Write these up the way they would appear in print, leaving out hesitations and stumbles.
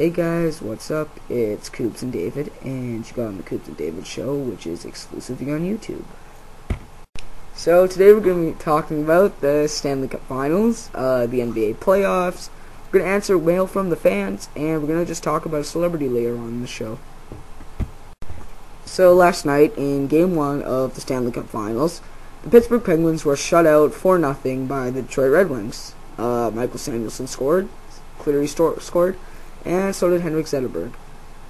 Hey guys, what's up? It's Kubz and David, and you got on the Kubz and David show, which is exclusively on YouTube. So today we're going to be talking about the Stanley Cup Finals, the NBA playoffs. We're going to answer mail from the fans, and we're going to just talk about a celebrity later on in the show. So last night, in Game 1 of the Stanley Cup Finals, the Pittsburgh Penguins were shut out 4-0 by the Detroit Red Wings. Michael Samuelsson scored, Cleary scored, and so did Henrik Zetterberg.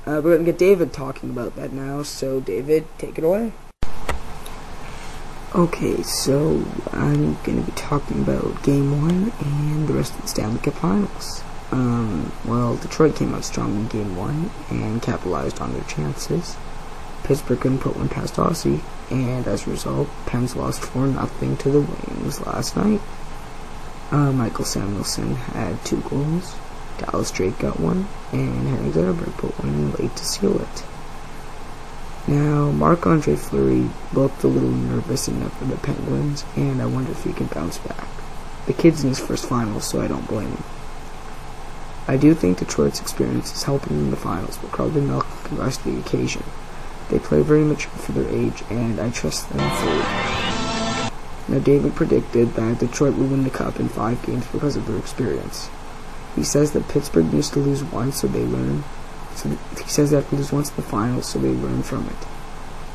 We're going to get David talking about that now, so David, take it away. Okay, so I'm going to be talking about Game 1 and the rest of the Stanley Cup Finals. Well, Detroit came out strong in Game 1 and capitalized on their chances. Pittsburgh couldn't put one past Aussie, and as a result, Pens lost 4-0 to the Wings last night. Michael Samuelsson had 2 goals. Dallas Drake got 1, and Henrik Zetterberg put 1 in late to seal it. Now, Marc-Andre Fleury looked a little nervous enough for the Penguins, and I wonder if he can bounce back. The kid's in his first finals, so I don't blame him. I do think Detroit's experience is helping in the finals, but Carlton Milk can rise to the occasion. They play very mature for their age, and I trust them fully. Now, David predicted that Detroit would win the Cup in 5 games because of their experience. He says that Pittsburgh needs to lose once, so they learn. He says they have to lose once in the finals, so they learn from it.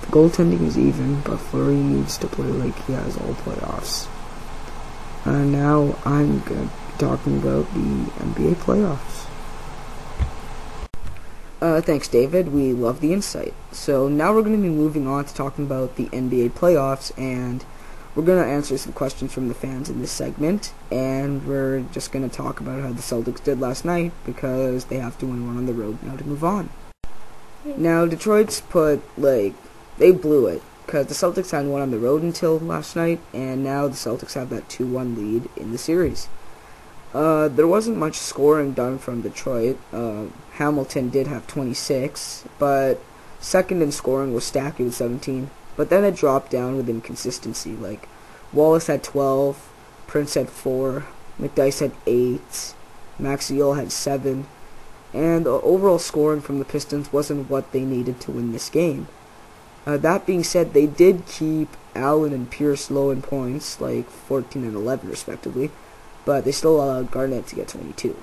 The goaltending is even, but Fleury needs to play like he has all playoffs. Now I'm going to be talking about the NBA playoffs. Thanks, David. We love the insight. So now we're going to be moving on to talking about the NBA playoffs, and we're going to answer some questions from the fans in this segment, and we're just going to talk about how the Celtics did last night, because they have to win one on the road now to move on. Now, Detroit's they blew it, because the Celtics hadn't won on the road until last night, and now the Celtics have that 2-1 lead in the series. There wasn't much scoring done from Detroit. Hamilton did have 26, but second in scoring was Stacky with 17. But then it dropped down with inconsistency. Like, Wallace had 12, Prince had 4, McDyess had 8, Maxiel had 7, and the overall scoring from the Pistons wasn't what they needed to win this game. That being said, they did keep Allen and Pierce low in points, like 14 and 11 respectively, but they still allowed Garnett to get 22.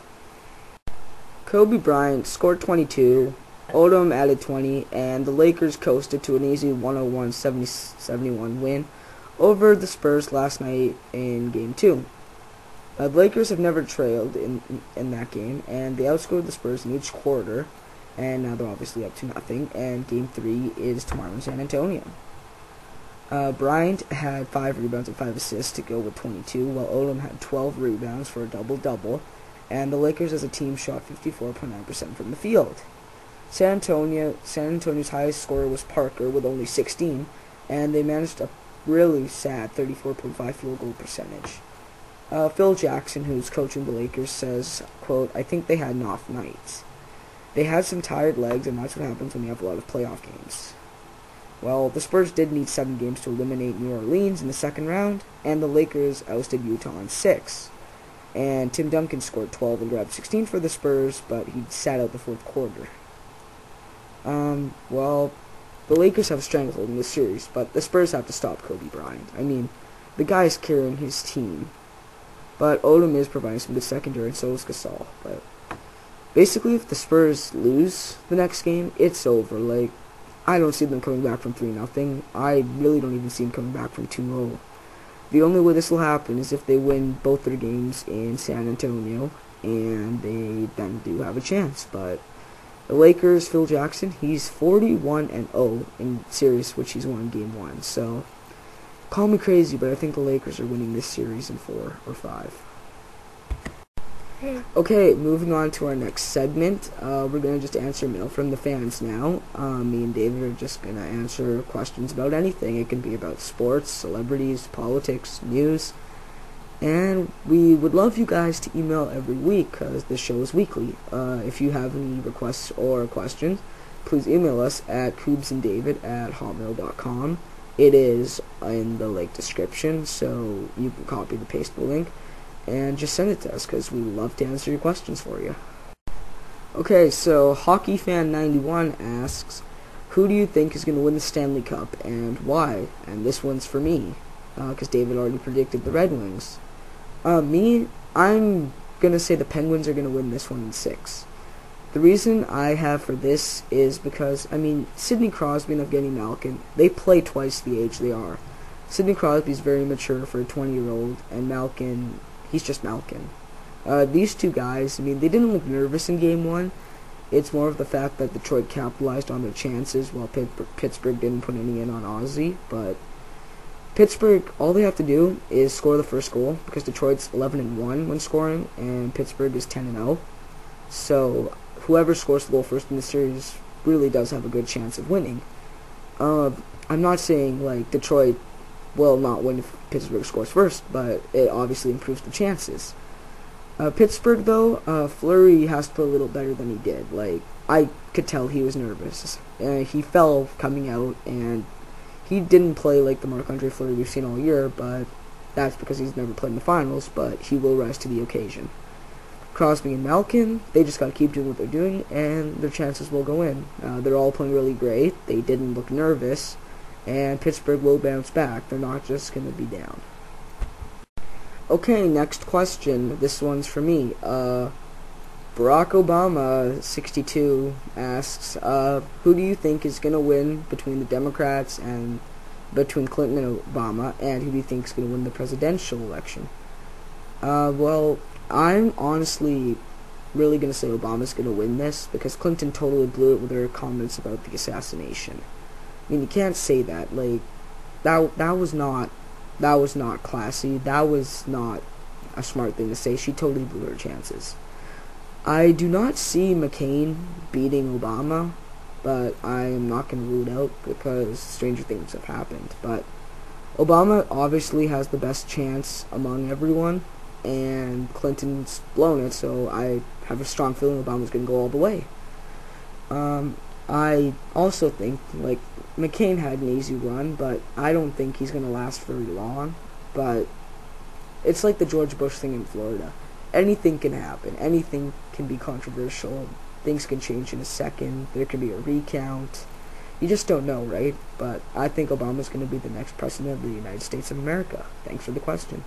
Kobe Bryant scored 22, Odom added 20, and the Lakers coasted to an easy 101-71 win over the Spurs last night in Game 2. The Lakers have never trailed in that game, and they outscored the Spurs in each quarter, and now they're obviously up 2-0, and Game 3 is tomorrow in San Antonio. Bryant had 5 rebounds and 5 assists to go with 22, while Odom had 12 rebounds for a double-double, and the Lakers as a team shot 54.9% from the field. San Antonio's highest scorer was Parker with only 16, and they managed a really sad 34.5 field goal percentage. Phil Jackson, who's coaching the Lakers, says, quote, "I think they had an off night. They had some tired legs, and that's what happens when you have a lot of playoff games." Well, the Spurs did need 7 games to eliminate New Orleans in the second round, and the Lakers ousted Utah in 6. And Tim Duncan scored 12 and grabbed 16 for the Spurs, but he sat out the fourth quarter. Well, the Lakers have a stranglehold in this series, but the Spurs have to stop Kobe Bryant. I mean, the guy's carrying his team, but Odom is providing some good secondary, and so is Gasol. But basically, if the Spurs lose the next game, it's over. Like, I don't see them coming back from 3-0. I really don't even see them coming back from 2-0. The only way this will happen is if they win both their games in San Antonio, and they then do have a chance, but the Lakers, Phil Jackson, he's 41-0 in series, which he's won Game 1. So, call me crazy, but I think the Lakers are winning this series in 4 or 5. Okay, moving on to our next segment. We're going to just answer mail from the fans now. Me and David are just going to answer questions about anything. It can be about sports, celebrities, politics, news. And we would love you guys to email every week, because this show is weekly. If you have any requests or questions, please email us at kubzanddavid@hotmail.com. It is in the description, so you can copy the paste the link and just send it to us, because we love to answer your questions for you. Okay, so HockeyFan91 asks, who do you think is going to win the Stanley Cup and why? And this one's for me, because David already predicted the Red Wings. I'm going to say the Penguins are going to win this one in 6. The reason I have for this is because, Sidney Crosby and Evgeny Malkin, they play twice the age they are. Sidney Crosby's very mature for a 20-year-old, and Malkin, he's just Malkin. These two guys, they didn't look nervous in Game 1. It's more of the fact that Detroit capitalized on their chances while Pittsburgh didn't put any in on Ozzy. But Pittsburgh, all they have to do is score the first goal, because Detroit's 11-1 when scoring, and Pittsburgh is 10-0. So whoever scores the goal first in the series really does have a good chance of winning. I'm not saying Detroit will not win if Pittsburgh scores first, but it obviously improves the chances. Pittsburgh, though, Fleury has to play a little better than he did. I could tell he was nervous. He fell coming out, and he didn't play like the Marc-Andre Fleury we've seen all year, but that's because he's never played in the finals, but he will rise to the occasion. Crosby and Malkin, they just got to keep doing what they're doing, and their chances will go in. They're all playing really great. They didn't look nervous, and Pittsburgh will bounce back. They're not just going to be down. Okay, next question. This one's for me. Barack Obama, 62, asks, who do you think is going to win between the Democrats and between Clinton and Obama, and who do you think is going to win the presidential election? Well, I'm honestly really going to say Obama's going to win this, because Clinton totally blew it with her comments about the assassination. You can't say that. That was not classy. That was not a smart thing to say. She totally blew her chances. I do not see McCain beating Obama, but I am not going to rule it out because stranger things have happened. But Obama obviously has the best chance among everyone, and Clinton's blown it, so I have a strong feeling Obama's going to go all the way. I also think, McCain had an easy run, but I don't think he's going to last very long. But it's like the George Bush thing in Florida. Anything can happen. Anything can be controversial. Things can change in a second. There can be a recount. You just don't know, right? But I think Obama's going to be the next president of the United States of America. Thanks for the question.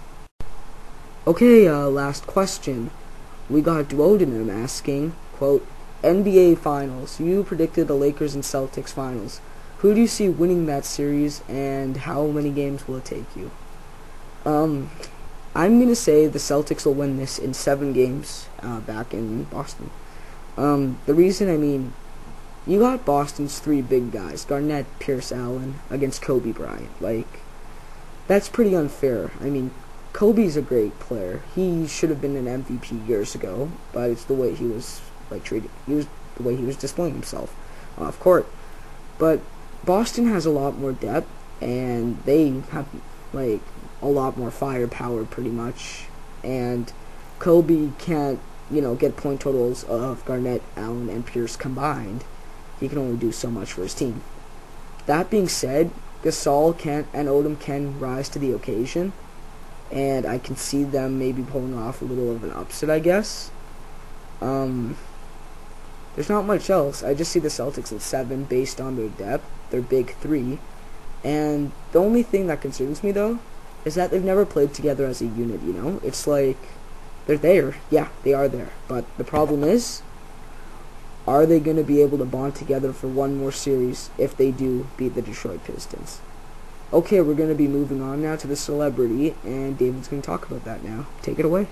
Okay, last question. We got Duodenum asking, quote, NBA Finals. You predicted the Lakers and Celtics Finals. Who do you see winning that series, and how many games will it take you? I'm going to say the Celtics will win this in 7 games back in Boston. The reason, you got Boston's 3 big guys, Garnett, Pierce, Allen, against Kobe Bryant. That's pretty unfair. Kobe's a great player. He should have been an MVP years ago, but it's the way he was treated. The way he was displaying himself off court. But Boston has a lot more depth, and they have a lot more firepower, pretty much. And Kobe can't, get point totals of Garnett, Allen, and Pierce combined. He can only do so much for his team. That being said, Gasol and Odom can rise to the occasion, and I can see them maybe pulling off a little of an upset, I guess. There's not much else. I just see the Celtics at 7 based on their depth, their big 3. And the only thing that concerns me, though, is that they've never played together as a unit, It's they're there. Yeah, they are there. But the problem is, are they going to be able to bond together for one more series if they do beat the Detroit Pistons? Okay, we're going to be moving on now to the celebrity, and David's going to talk about that now. Take it away.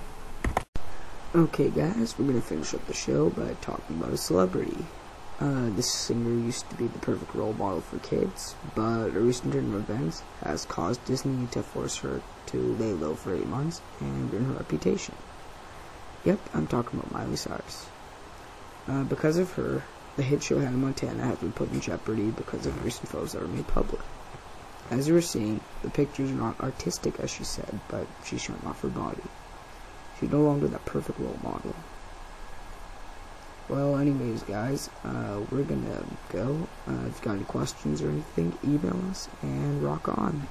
Okay, guys, we're going to finish up the show by talking about a celebrity. This singer used to be the perfect role model for kids, but a recent turn of events has caused Disney to force her to lay low for 8 months and ruin her reputation. Yep, I'm talking about Miley Cyrus. Because of her, the hit show Hannah Montana has been put in jeopardy because of recent photos that were made public. As you were seeing, the pictures are not artistic, as she said, but she's showing off her body. She's no longer that perfect role model. Well, anyways, guys, we're gonna go. If you got any questions or anything, email us and rock on.